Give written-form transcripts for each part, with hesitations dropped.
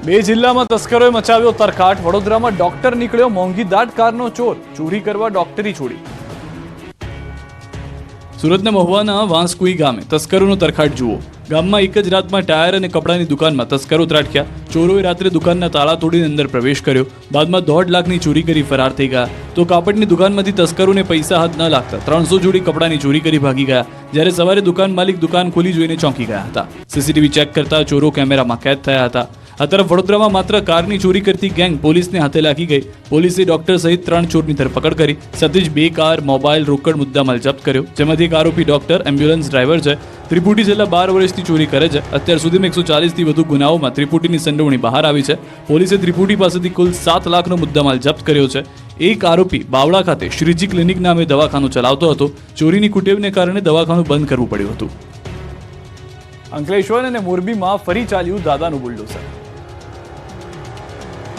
બે જિલ્લામાં તસ્કરોએ મચાવ્યો તરખાટ. વડોદરામાં ડોક્ટર નીકળ્યો મોંઘીદાટ કારનો ચોર, ચોરી કરવા ડોક્ટરી છોડી. સુરતના મહુવાના વાંસકુઈ ગામે તસ્કરોનો તરખાટ જુઓ. ગામમાં એક જ રાતમાં ટાયર અને કપડાની દુકાનમાં તસ્કરો ત્રાટક્યા. ચોરોએ રાત્રે દુકાનના તાળા તોડીને અંદર પ્રવેશ કર્યો. બાદમાં 1.5 લાખની ચોરી કરી ફરાર થઈ ગયા. તો કાપડની દુકાનમાંથી તસ્કરોને પૈસા હાથ ન લાગતા 300 જોડી કપડાની ચોરી કરી ભાગી ગયા. જ્યારે સવારે દુકાન માલિક દુકાન ખોલી જોઈને ચોંકી ગયા હતા. સીસીટીવી ચેક કરતા ચોરો કેમેરામાં કેદ થયા હતા. આ તરફ વડોદરામાં માત્ર કારની ચોરી કરતી ગેંગ પોલીસને હાથે લાગી ગઈ. પોલીસે ડોક્ટર સહિત 3 ચોરની ધરપકડ કરી. સાથે જ 2 કાર, મોબાઈલ, રોકડ મુદ્દામાલ જપ્ત કર્યો. જેમાંથી એક આરોપી ડોક્ટર, એમ્બ્યુલન્સ ડ્રાઈવર છે. ત્રિપુટી છેલ્લા 12 વર્ષથી ચોરી કરે છે. અત્યાર સુધીમાં 140થી વધુ ગુનાઓમાં ત્રિપુટીની સંડોવણી બહાર આવી છે. પોલીસે ત્રિપુટી પાસેથી કુલ 7 લાખનો મુદ્દામાલ જપ્ત કર્યો છે. એક આરોપી બાવળા ખાતે શ્રીજી ક્લિનિક નામે દવાખાનું ચલાવતો હતો. ચોરીની કુટેવને કારણે દવાખાનું બંધ કરવું પડ્યું હતું. અંકલેશ્વર અને મોરબીમાં ફરી ચાલ્યું દાદાનું બુલડોઝર.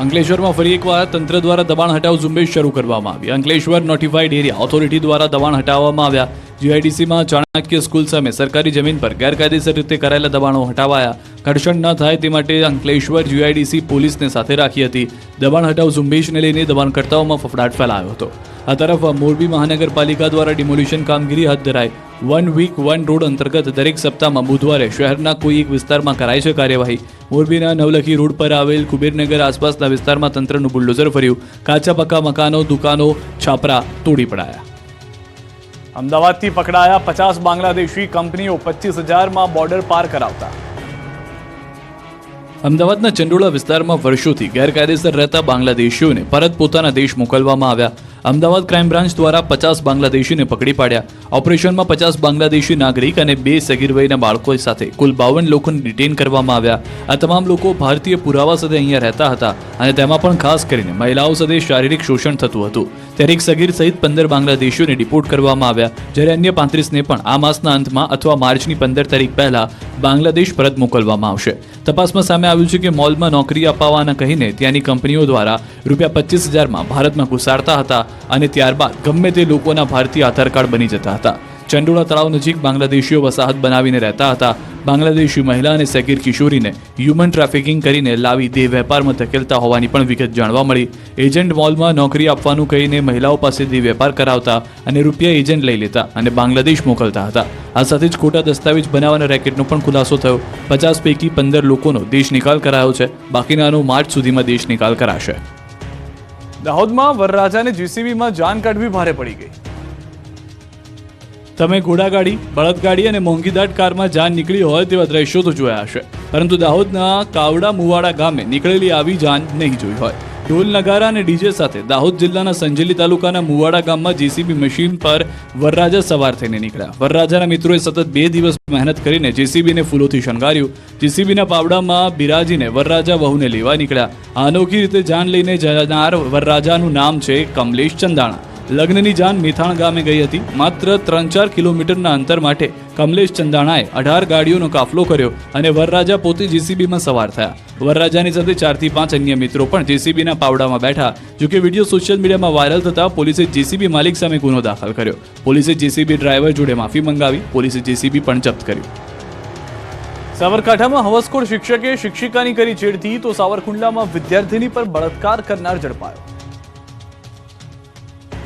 અંકલેશ્વરમાં ફરી એકવાર તંત્ર દ્વારા દબાણ હટાવ ઝુંબેશ શરૂ કરવામાં આવી. અંકલેશ્વર નોટિફાઈડ એરિયા ઓથોરિટી દ્વારા દબાણ હટાવવામાં આવ્યા. જીઆઈડીસીમાં ચાણક્ય સ્કૂલ સામે સરકારી જમીન પર ગેરકાયદેસર રીતે કરાયેલા દબાણો હટાવાયા. ઘર્ષણ ન થાય તે માટે અંકલેશ્વર જીઆઈડીસી પોલીસને સાથે રાખી હતી. દબાણ હટાવ ઝુંબેશને લઈને દબાણકર્તાઓમાં ફફડાટ ફેલાયો હતો. આ તરફ મોરબી મહાનગરપાલિકા દ્વારા ડિમોલિશન કામગીરી હાથ ધરાઈ. 1 વીક 1 રોડ અંતર્ગત દરેક સપ્તાહમાં બુધવારે શહેરના કોઈ એક વિસ્તારમાં કરાય છે કાર્યવાહી. મોરબીના નવલખી રોડ પર આવેલ કુબેરનગર આસપાસના વિસ્તારમાં તંત્રનું બુલડોઝર ફર્યું. કાચા પાકા મકાનો, દુકાનો, છાપરા તોડી પડાયા. અમદાવાદથી પકડાયા 50 બાંગ્લાદેશી કંપનીઓ 25,000માં બોર્ડર પાર કરાવતા. અમદાવાદના ચંડોળા વિસ્તારમાં વર્ષોથી ગેરકાયદેસર રહેતા બાંગ્લાદેશીઓને પરત પોતાના દેશ મોકલવામાં આવ્યા. અમદાવાદ ક્રાઇમ બ્રાન્ચ દ્વારા 50 બાંગ્લાદેશીને પકડી પાડ્યા. ઓપરેશનમાં 50 બાંગ્લાદેશી નાગરિક અને 2 સગીર વયના બાળકો સાથે કુલ 52 લોકોને ડિટેન કરવામાં આવ્યા. આ તમામ લોકો ભારતીય પુરાવા સાથે અહીંયા રહેતા હતા અને તેમાં પણ ખાસ કરીને મહિલાઓ સાથે શારીરિક શોષણ થતું હતું. ત્યારે એક સગીર સહિત 15 બાંગ્લાદેશીઓને ડિપોર્ટ કરવામાં આવ્યા. જ્યારે અન્ય 35ને પણ આ માસના અંતમાં અથવા માર્ચની 15 તારીખ પહેલા બાંગ્લાદેશ પરત મોકલવામાં આવશે. તપાસમાં સામે આવ્યું છે કે મોલમાં નોકરી અપાવવાના કહીને ત્યાંની કંપનીઓ દ્વારા રૂપિયા 25,000માં ભારતમાં ઘુસાડતા હતા અને ત્યારબાદ ગમે તે લોકોના ભારતીય આધાર કાર્ડ બની જતા હતા. ચંડોળા તળાવ નજીક બાંગ્લાદેશીઓ વસાહત બનાવીને રહેતા હતા. બાંગ્લાદેશી મહિલા અને સગીર કિશોરીને હ્યુમન ટ્રાફિકિંગ કરીને લાવી દેહ વેપારમાં ધકેલતા હોવાની પણ વિગત જાણવા મળી. એજન્ટ મોલમાં નોકરી આપવાનું કહીને મહિલાઓ પાસેથી વેપાર કરાવતા અને રૂપિયા એજન્ટ લઈ લેતા અને બાંગ્લાદેશ મોકલતા હતા. આ સાથે જ ખોટા દસ્તાવેજ બનાવવાના રેકેટનો પણ ખુલાસો થયો. 50 પૈકી 15 લોકોનો દેશ નિકાલ કરાયો છે. બાકીનાનો માર્ચ સુધીમાં દેશ નિકાલ કરાશે. દાહોદમાં વરરાજાને જીસીબીમાં જાન કાઢવી ભારે પડી ગઈ. તમે ઘોડાગાડી, બળદગાડી અને મોંઘીદાટ કારમાં જાન નીકળી હોય તેવા દ્રશ્યો તો જોયા હશે, પરંતુ દાહોદના કાવડા મુવાડા ગામે નીકળેલી આવી જાન નહીં જોઈ હોય. ઢોલ નગારા અને ડીજે સાથે દાહોદ જિલ્લાના સંજેલી તાલુકાના મુવાડા ગામમાં જેસીબી મશીન પર વરરાજા સવાર થઈને નીકળ્યા. વરરાજાના મિત્રોએ સતત 2 દિવસ મહેનત કરીને જેસીબીને ફૂલોથી શણગાર્યું. જેસીબીના પાવડામાં બિરાજીને વરરાજા વહુને લેવા નીકળ્યા. આ અનોખી રીતે જાન લઈને જનાર વરરાજાનું નામ છે કમલેશ ચંદાણા. લગ્નની જાન મેથાણ ગામે ગઈ હતી. માત્ર 3-4 કિલોમીટરના અંતર માટે કમલેશ ચંદાણાએ 18 ગાડીઓનો કાફલો કર્યો અને વરરાજા પોતે જેસીબીમાં સવાર થયા. વરરાજાની સાથે 4 થી 5 અન્ય મિત્રો પણ જેસીબીના પાવડામાં બેઠા. જોકે વિડીયો સોશિયલ મીડિયામાં વાયરલ થતા પોલીસે જેસીબી માલિક સામે ગુનો દાખલ કર્યો. પોલીસે જેસીબી ડ્રાઈવર જોડે માફી મંગાવી. પોલીસે જેસીબી પણ જપ્ત કર્યું. સાબરકાંઠામાં હવસખોર શિક્ષકે શિક્ષિકાની કરી છેડતી તો સાવરકુંડલામાં વિદ્યાર્થીની પર બળાત્કાર કરનાર ઝડપાયો.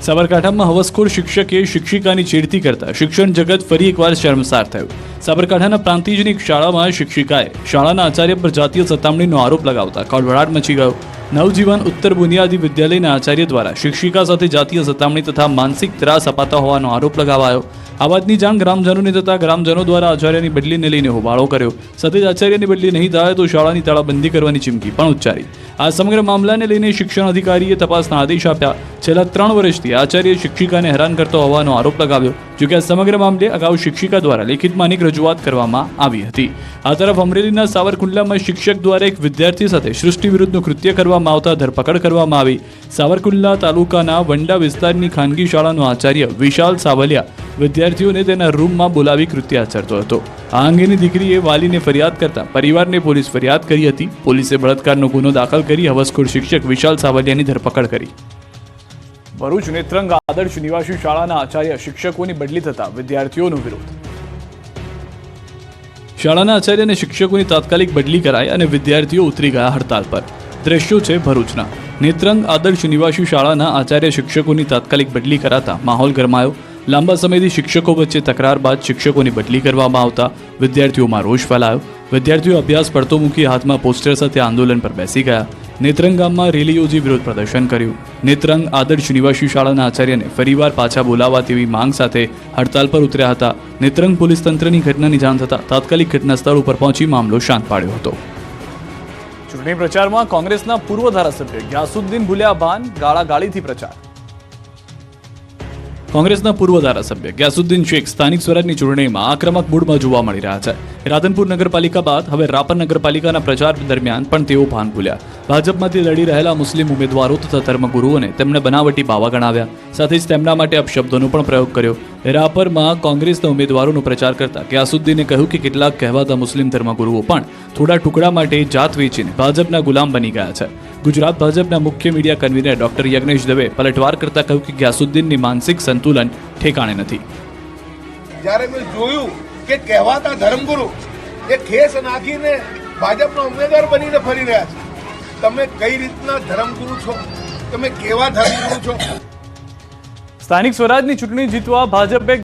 સાબરકાંઠામાં હવસખોર શિક્ષકે શિક્ષિકાની છેડતી કરતા શિક્ષણ જગત ફરી એકવાર શર્મસાર થયું. સાબરકાંઠાના પ્રાંતિજની એક શાળામાં શિક્ષિકાએ શાળાના આચાર્ય પર જાતીય સતામણીનો આરોપ લગાવતા ખળભળાટ મચી ગયો. નવજીવન ઉત્તર બુનિયાદી વિદ્યાલયના આચાર્ય દ્વારા શિક્ષિકા સાથે જાતીય સતામણી તથા માનસિક ત્રાસ અપાતા હોવાનો આરોપ લગાવાયો. આ વાતની જાણ ગ્રામજનોને થતા ગ્રામજનો દ્વારા આચાર્યની બદલીને લઈને હોબાળો કર્યો. સાથે જ આચાર્યની બદલી નહીં થાય તો શાળાની તાળાબંધી કરવાની ચીમકી પણ ઉચ્ચારી. આ સમગ્ર મામલાને લઈને શિક્ષણ અધિકારીએ તપાસના આદેશ આપ્યા. છેલ્લા 3 વર્ષથી આચાર્ય શિક્ષિકાને હેરાન કરતો હોવાનો આરોપ લગાવ્યો. જોકે આ સમગ્ર મામલે અગાઉ શિક્ષિકા દ્વારા લેખિતમાં અનેક રજૂઆત કરવામાં આવી હતી. આ તરફ અમરેલીના સાવરકુંડલામાં શિક્ષક દ્વારા એક વિદ્યાર્થી સાથે સૃષ્ટિ વિરુદ્ધનું કૃત્ય કરવામાં આવતા ધરપકડ કરવામાં આવી. સાવરકુંડલા તાલુકાના વંડા વિસ્તારની ખાનગી શાળાનો આચાર્ય વિશાલ સાવલિયા વિદ્યાર્થીઓને તેના રૂમમાં બોલાવી કૃત્ય આચરતો હતો. આ અંગેની દીકરીએ વાલીને ફરિયાદ કરતા પરિવારને પોલીસ ફરિયાદ કરી હતી. પોલીસે બળાત્કારનો ગુનો દાખલ કરી હવસખોર શિક્ષક વિશાલ સાવલિયાની ધરપકડ કરી. ભરૂચ નેત્રંગ આદર્શ નિવાસી શાળાના આચાર્ય શિક્ષકોની બદલી થતા વિદ્યાર્થીઓનો વિરોધ. શાળાના આચાર્ય અને શિક્ષકોની તાત્કાલિક બદલી કરાઈ અને વિદ્યાર્થીઓ ઉતરી ગયા હડતાલ પર. દ્રશ્યો છે ભરૂચના. નેત્રંગ આદર્શ નિવાસી શાળાના આચાર્ય શિક્ષકોની તાત્કાલિક બદલી કરાતા માહોલ ગરમાયો. લાંબા સમયથી શિક્ષકો વચ્ચે તકરાર બાદ શિક્ષકોની બદલી કરવામાં આવતા વિદ્યાર્થીઓમાં રોષ ફેલાયો. વિદ્યાર્થીઓ અભ્યાસ પડતો મૂકી હાથમાં પોસ્ટર સાથે આંદોલન પર બેસી ગયા. નેત્રંગ ગામમાં રેલી યોજી વિરોધ પ્રદર્શન કર્યું. નેત્રંગ આદર્શ નિવાસી શાળાના આચાર્યને ફરીવાર પાછા બોલાવવા તેવી માંગ સાથે હડતાલ પર ઉતર્યા હતા. નેત્રંગ પોલીસ તંત્રની ઘટનાની જાણ થતાં તાત્કાલિક ઘટના સ્થળ ઉપર પહોંચી મામલો શાંત પાડ્યો હતો. ચૂંટણી પ્રચારમાં કોંગ્રેસના પૂર્વ ધારાસભ્ય ગ્યાસુદ્દીન ભૂલ્યા ભાન ગાળાગાળીથી પ્રચાર. કોંગ્રેસના પૂર્વ ધારાસભ્ય ગ્યાસુદ્દીન શેખ સ્થાનિક સ્વરાજની ચૂંટણીમાં આક્રમક મૂડમાં જોવા મળી રહ્યા છે. રાધનપુર નગરપાલિકા બાદ હવે રાપર નગરપાલિકાના પ્રચાર દરમિયાન પણ તેઓ ભાન ભૂલ્યા. ભાજપમાંથી લડી રહેલા મુસ્લિમ ઉમેદવારો તથા ધર્મગુરુઓને તેમણે બનાવટી બાવા ગણાવ્યા. સાથે જ તેમના માટે અપશબ્દોનો પણ પ્રયોગ કર્યો. રાપરમાં કોંગ્રેસના ઉમેદવારોનો પ્રચાર કરતા ગ્યાસુદ્દીને કહ્યું કે કેટલાક કહેવાતા મુસ્લિમ ધર્મગુરુઓ પણ થોડા ટુકડા માટે જાત વેચીને ભાજપના ગુલામ બની ગયા છે. ગુજરાત ભાજપના મુખ્ય media convenor doctor Yagnesh Dave પલટવાર કરતા કહ્યું કે ગ્યાસુદ્દીનની માનસિક સંતુલન ઠેકાણે નથી. જ્યારે મેં જોયું કે કહેવાતા ધર્મગુરુ એ ખેસ નાખીને ભાજપનો ઉમેદવાર બનીને ફરી રહ્યા છે. તમે કઈ રીતના ધર્મગુરુ છો? તમે કેવા ધર્મગુરુ છો? સ્થાનિક સ્વરાજની ચૂંટણી જીતવા ભાજપે